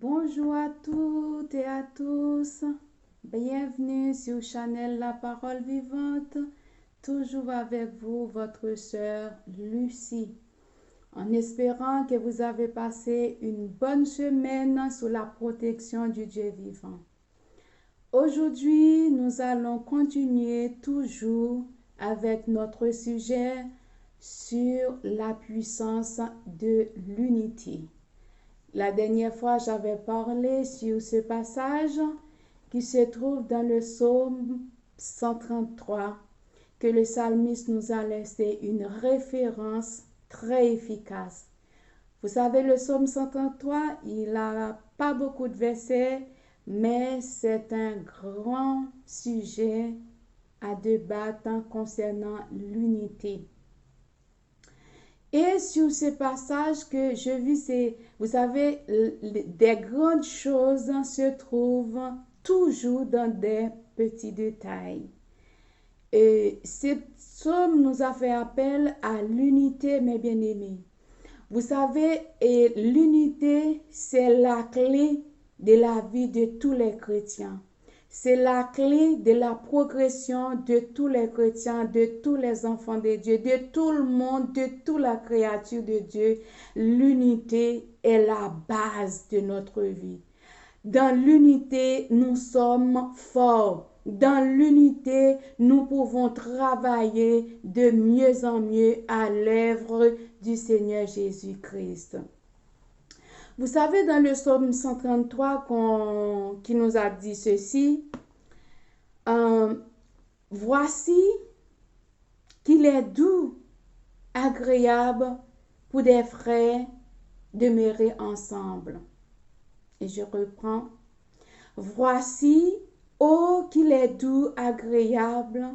Bonjour à toutes et à tous. Bienvenue sur Channel La Parole Vivante. Toujours avec vous, votre sœur Lucie. En espérant que vous avez passé une bonne semaine sous la protection du Dieu vivant. Aujourd'hui, nous allons continuer toujours avec notre sujet sur la puissance de l'unité. La dernière fois, j'avais parlé sur ce passage qui se trouve dans le psaume 133, que le psalmiste nous a laissé une référence très efficace. Vous savez, le psaume 133, il n'a pas beaucoup de versets, mais c'est un grand sujet à débattre concernant l'unité. Et sur ce passage que je vis, vous savez, des grandes choses se trouvent toujours dans des petits détails. Et ce psaume nous a fait appel à l'unité, mes bien-aimés. Vous savez, l'unité, c'est la clé de la vie de tous les chrétiens. C'est la clé de la progression de tous les chrétiens, de tous les enfants de Dieu, de tout le monde, de toute la créature de Dieu. L'unité est la base de notre vie. Dans l'unité, nous sommes forts. Dans l'unité, nous pouvons travailler de mieux en mieux à l'œuvre du Seigneur Jésus-Christ. Vous savez, dans le psaume 133, qui nous a dit ceci, voici qu'il est doux, agréable pour des frères demeurer ensemble. Et je reprends. Voici, oh, qu'il est doux, agréable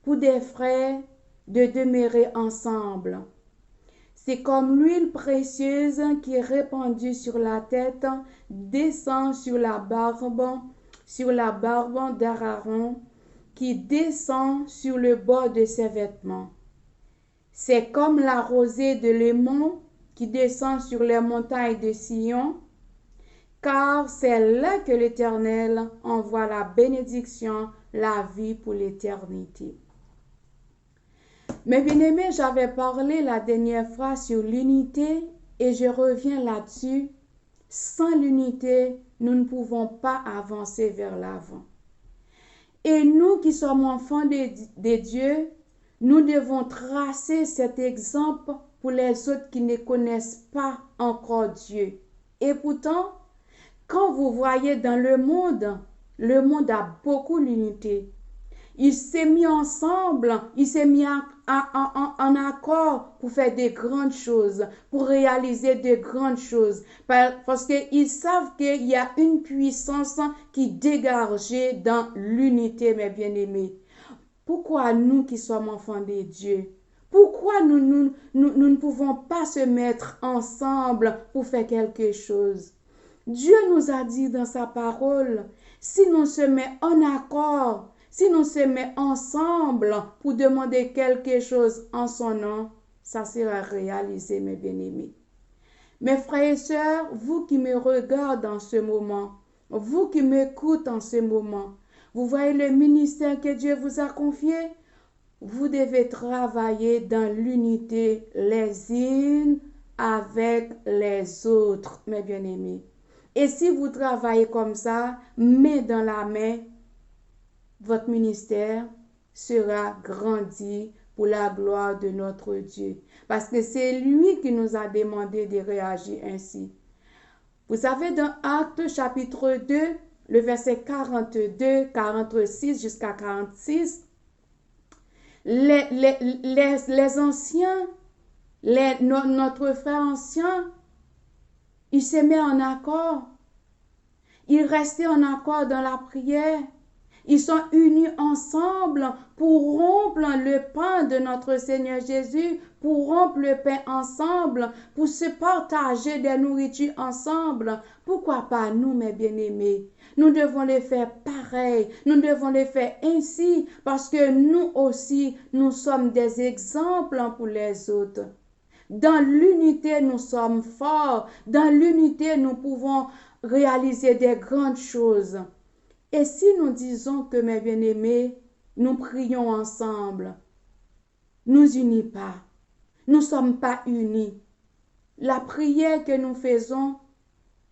pour des frères de demeurer ensemble. C'est comme l'huile précieuse qui est répandue sur la tête, descend sur la barbe d'Aaron, qui descend sur le bord de ses vêtements. C'est comme la rosée de l'Hémon qui descend sur les montagnes de Sion, car c'est là que l'Éternel envoie la bénédiction, la vie pour l'éternité. Mes bien-aimés, j'avais parlé la dernière fois sur l'unité et je reviens là-dessus. Sans l'unité, nous ne pouvons pas avancer vers l'avant. Et nous qui sommes enfants de Dieu, nous devons tracer cet exemple pour les autres qui ne connaissent pas encore Dieu. Et pourtant, quand vous voyez dans le monde a beaucoup l'unité. Il s'est mis ensemble, il s'est mis en accord pour faire de grandes choses, pour réaliser de grandes choses. Parce qu'ils savent qu'il y a une puissance qui dégage dans l'unité, mes bien-aimés. Pourquoi nous qui sommes enfants de Dieu, pourquoi nous ne pouvons pas se mettre ensemble pour faire quelque chose? Dieu nous a dit dans sa parole, si nous se mettons en accord, si nous se mettons ensemble pour demander quelque chose en son nom, ça sera réalisé, mes bien-aimés. Mes frères et sœurs, vous qui me regardez en ce moment, vous qui m'écoutez en ce moment, vous voyez le ministère que Dieu vous a confié? Vous devez travailler dans l'unité les unes avec les autres, mes bien-aimés. Et si vous travaillez comme ça, main dans la main, votre ministère sera grandi pour la gloire de notre Dieu. Parce que c'est lui qui nous a demandé de réagir ainsi. Vous savez, dans Actes chapitre 2, le verset 42, 46 jusqu'à 46, les anciens, notre frère ancien, il se met en accord. Ils restaient en accord dans la prière. Ils sont unis ensemble pour rompre le pain de notre Seigneur Jésus, pour rompre le pain ensemble, pour se partager des nourritures ensemble. Pourquoi pas nous, mes bien-aimés? Nous devons le faire pareil. Nous devons le faire ainsi parce que nous aussi, nous sommes des exemples pour les autres. Dans l'unité, nous sommes forts. Dans l'unité, nous pouvons réaliser des grandes choses. Et si nous disons que, mes bien-aimés, nous prions ensemble, nous unis pas, nous ne sommes pas unis, la prière que nous faisons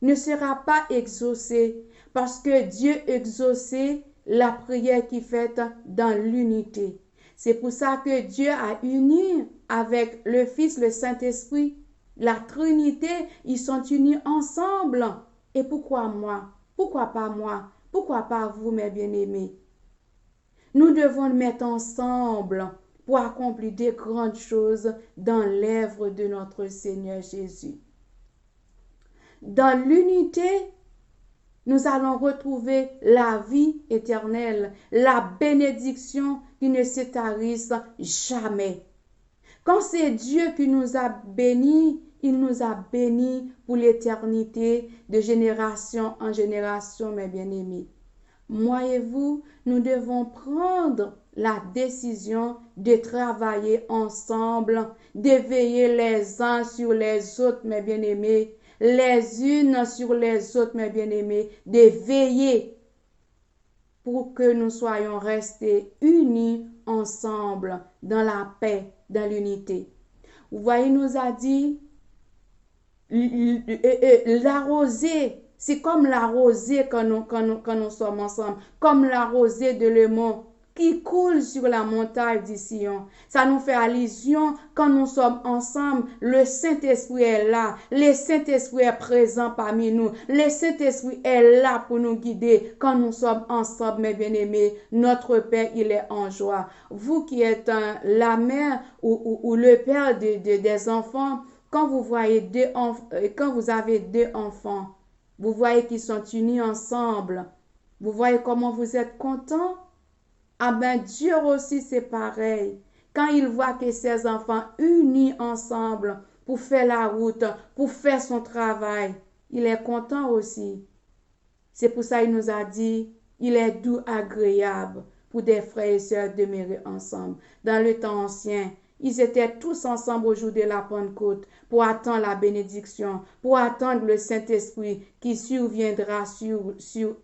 ne sera pas exaucée parce que Dieu exaucait la prière qui est faite dans l'unité. C'est pour ça que Dieu a uni avec le Fils, le Saint-Esprit, la Trinité, ils sont unis ensemble. Et pourquoi moi? Pourquoi pas moi? Pourquoi pas vous, mes bien-aimés? Nous devons le mettre ensemble pour accomplir de grandes choses dans l'œuvre de notre Seigneur Jésus. Dans l'unité, nous allons retrouver la vie éternelle, la bénédiction qui ne se tarisse jamais. Quand c'est Dieu qui nous a bénis, il nous a bénis pour l'éternité, de génération en génération, mes bien-aimés. Moi et vous, nous devons prendre la décision de travailler ensemble, de veiller les uns sur les autres, mes bien-aimés, les unes sur les autres, mes bien-aimés, de veiller pour que nous soyons restés unis ensemble dans la paix, dans l'unité. Vous voyez, il nous a dit, la rosée, c'est comme la rosée quand nous sommes ensemble, comme la rosée de Léman qui coule sur la montagne du Sion. Ça nous fait allusion quand nous sommes ensemble, le Saint-Esprit est là, le Saint-Esprit est présent parmi nous, le Saint-Esprit est là pour nous guider quand nous sommes ensemble, mes bien-aimés. Notre Père, il est en joie. Vous qui êtes la mère ou le père des enfants, quand vous avez deux enfants, vous voyez qu'ils sont unis ensemble. Vous voyez comment vous êtes contents? Ah ben Dieu aussi c'est pareil. Quand il voit que ses enfants unis ensemble pour faire la route, pour faire son travail, il est content aussi. C'est pour ça qu'il nous a dit, il est doux, agréable pour des frères et sœurs demeurer ensemble. Dans le temps ancien, ils étaient tous ensemble au jour de la Pentecôte pour attendre la bénédiction, pour attendre le Saint-Esprit qui surviendra sur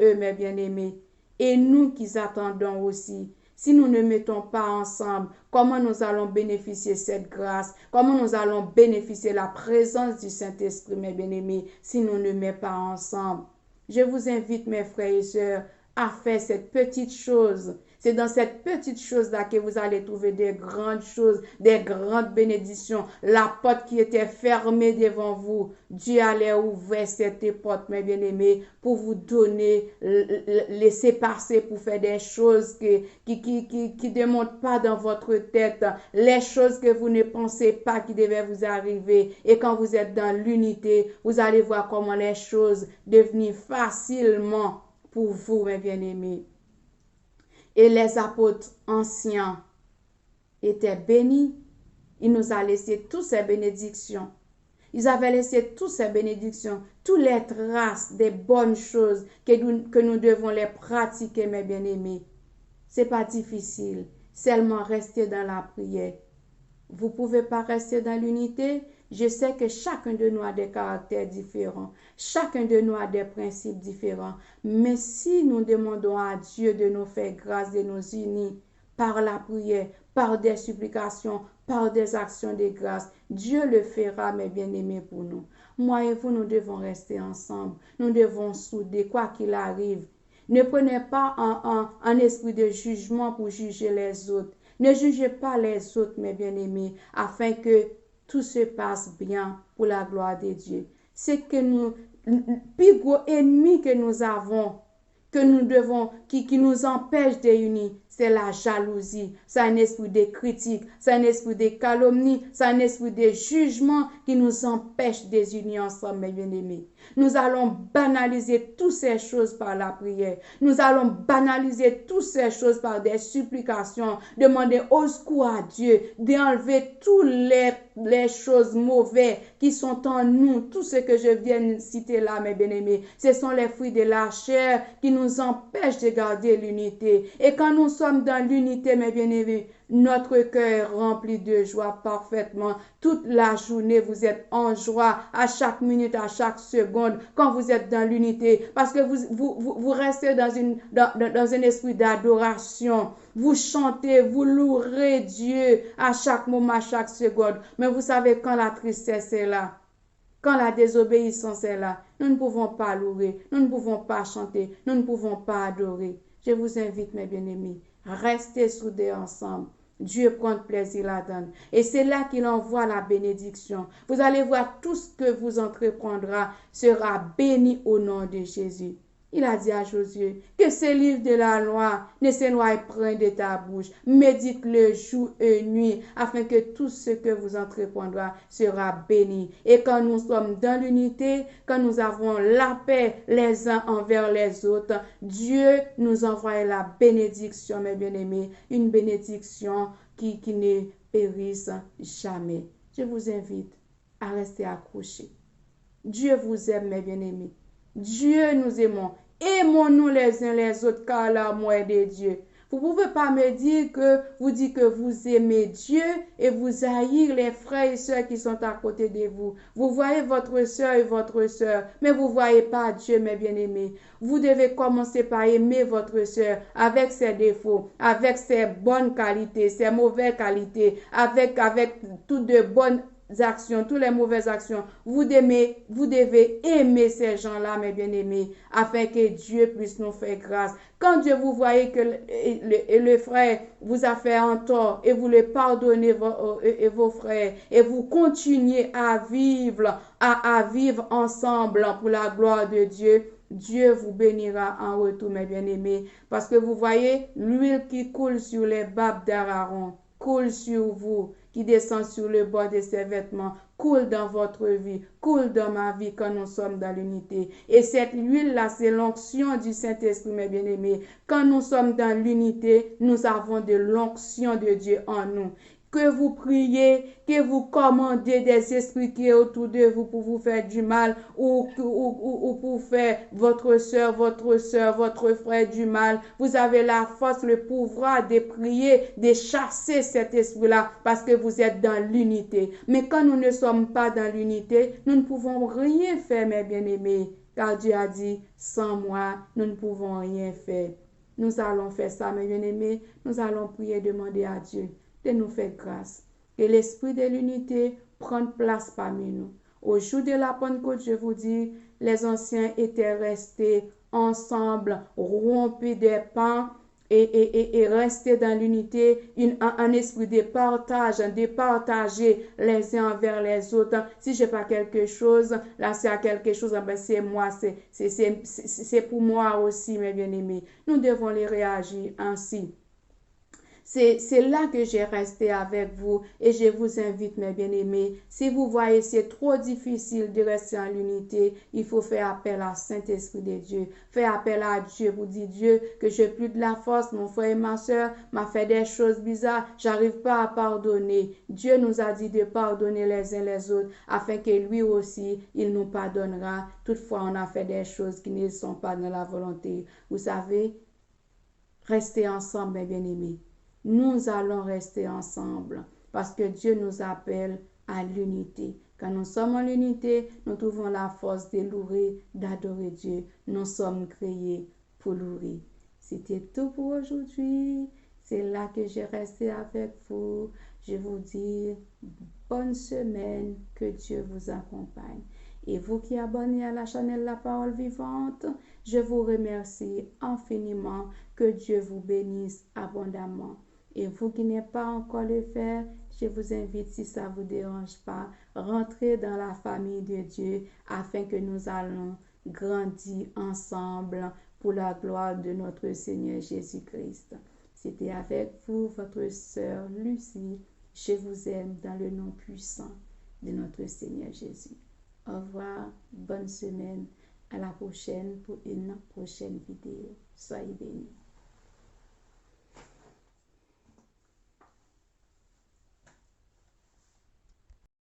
eux, mes bien-aimés. Et nous qui attendons aussi. Si nous ne mettons pas ensemble, comment nous allons bénéficier cette grâce? Comment nous allons bénéficier la présence du Saint-Esprit, mes bien-aimés, si nous ne mettons pas ensemble? Je vous invite, mes frères et sœurs, à faire cette petite chose. C'est dans cette petite chose-là que vous allez trouver des grandes choses, des grandes bénédictions. La porte qui était fermée devant vous, Dieu allait ouvrir cette porte, mes bien-aimés, pour vous donner, laisser passer pour faire des choses qui ne montent pas dans votre tête, les choses que vous ne pensez pas qui devaient vous arriver. Et quand vous êtes dans l'unité, vous allez voir comment les choses deviennent facilement pour vous, mes bien-aimés. Et les apôtres anciens étaient bénis. Il nous a laissé toutes ces bénédictions. Ils avaient laissé toutes ces bénédictions, toutes les traces des bonnes choses que nous devons les pratiquer, mes bien-aimés. Ce n'est pas difficile. Seulement rester dans la prière. Vous ne pouvez pas rester dans l'unité. Je sais que chacun de nous a des caractères différents. Chacun de nous a des principes différents. Mais si nous demandons à Dieu de nous faire grâce, de nous unir par la prière, par des supplications, par des actions de grâce, Dieu le fera, mes bien-aimés, pour nous. Moi et vous, nous devons rester ensemble. Nous devons souder, quoi qu'il arrive. Ne prenez pas un esprit de jugement pour juger les autres. Ne jugez pas les autres, mes bien-aimés, afin que tout se passe bien pour la gloire de Dieu. C'est que le plus gros ennemi que nous avons, que nous devons, qui nous empêche de unir, c'est la jalousie. C'est un esprit de critique, c'est un esprit de calomnie, c'est un esprit de jugement qui nous empêche de unir ensemble, mes bien-aimés. Nous allons banaliser toutes ces choses par la prière. Nous allons banaliser toutes ces choses par des supplications, demander au secours à Dieu, d'enlever toutes les choses mauvaises qui sont en nous. Tout ce que je viens de citer là, mes bien-aimés, ce sont les fruits de la chair qui nous empêchent de garder l'unité. Et quand nous sommes dans l'unité, mes bien-aimés, notre cœur est rempli de joie parfaitement. Toute la journée, vous êtes en joie à chaque minute, à chaque seconde, quand vous êtes dans l'unité, parce que vous restez dans un esprit d'adoration. Vous chantez, vous louerez Dieu à chaque moment, à chaque seconde. Mais vous savez, quand la tristesse est là, quand la désobéissance est là, nous ne pouvons pas louer, nous ne pouvons pas chanter, nous ne pouvons pas adorer. Je vous invite, mes bien-aimés, restez soudés ensemble. Dieu prend plaisir là-dedans. Et c'est là qu'il envoie la bénédiction. Vous allez voir, tout ce que vous entreprendra sera béni au nom de Jésus. Il a dit à Josué que ce livre de la loi ne s'éloigne point de ta bouche. Médite-le jour et nuit afin que tout ce que vous entreprendra sera béni. Et quand nous sommes dans l'unité, quand nous avons la paix les uns envers les autres, Dieu nous envoie la bénédiction, mes bien-aimés, une bénédiction qui ne périsse jamais. Je vous invite à rester accrochés. Dieu vous aime, mes bien-aimés. Dieu nous aimons. Aimons-nous les uns les autres car l'amour est de Dieu. Vous ne pouvez pas me dire que vous dites que vous aimez Dieu et vous haïr les frères et sœurs qui sont à côté de vous. Vous voyez votre sœur et votre sœur, mais vous ne voyez pas Dieu, mes bien-aimés. Vous devez commencer par aimer votre sœur avec ses défauts, avec ses bonnes qualités, ses mauvaises qualités, avec toutes de bonnes actions, toutes les mauvaises actions. Vous devez aimer ces gens-là, mes bien-aimés, afin que Dieu puisse nous faire grâce. Quand Dieu vous voyez que le frère vous a fait un tort et vous le pardonnez vos frères et vous continuez à vivre ensemble pour la gloire de Dieu, Dieu vous bénira en retour, mes bien-aimés, parce que vous voyez l'huile qui coule sur les babes d'Aaron, coule sur vous, qui descend sur le bord de ses vêtements, coule dans votre vie, coule dans ma vie quand nous sommes dans l'unité. Et cette huile-là, c'est l'onction du Saint-Esprit, mes bien-aimés. Quand nous sommes dans l'unité, nous avons de l'onction de Dieu en nous. Que vous priez, que vous commandez des esprits qui est autour de vous pour vous faire du mal ou pour faire votre soeur, votre frère du mal. Vous avez la force, le pouvoir de prier, de chasser cet esprit-là parce que vous êtes dans l'unité. Mais quand nous ne sommes pas dans l'unité, nous ne pouvons rien faire, mes bien-aimés. Car Dieu a dit, sans moi, nous ne pouvons rien faire. Nous allons faire ça, mes bien-aimés. Nous allons prier, demander à Dieu de nous faire grâce. Que l'esprit de l'unité prenne place parmi nous. Au jour de la Pentecôte, je vous dis, les anciens étaient restés ensemble, rompus des pans et restés dans l'unité, un esprit de partage, de partager les uns envers les autres. Si je n'ai pas quelque chose, là c'est à quelque chose, ben c'est moi, c'est pour moi aussi, mes bien-aimés. Nous devons les réagir ainsi. C'est là que j'ai resté avec vous et je vous invite, mes bien-aimés, si vous voyez c'est trop difficile de rester en l'unité, il faut faire appel à Saint-Esprit de Dieu. Faire appel à Dieu, vous dites Dieu que je n'ai plus de la force, mon frère et ma soeur m'a fait des choses bizarres, j'arrive pas à pardonner. Dieu nous a dit de pardonner les uns les autres afin que lui aussi, il nous pardonnera. Toutefois, on a fait des choses qui ne sont pas dans la volonté. Vous savez, restez ensemble, mes bien-aimés. Nous allons rester ensemble parce que Dieu nous appelle à l'unité. Quand nous sommes en l'unité, nous trouvons la force de louer, d'adorer Dieu. Nous sommes créés pour louer. C'était tout pour aujourd'hui. C'est là que j'ai resté avec vous. Je vous dis bonne semaine, que Dieu vous accompagne. Et vous qui abonnez à la chaîne La Parole Vivante, je vous remercie infiniment. Que Dieu vous bénisse abondamment. Et vous qui n'êtes pas encore le faire, je vous invite, si ça ne vous dérange pas, rentrez dans la famille de Dieu afin que nous allons grandir ensemble pour la gloire de notre Seigneur Jésus-Christ. C'était avec vous, votre sœur Lucie. Je vous aime dans le nom puissant de notre Seigneur Jésus. Au revoir, bonne semaine, à la prochaine pour une prochaine vidéo. Soyez bénis.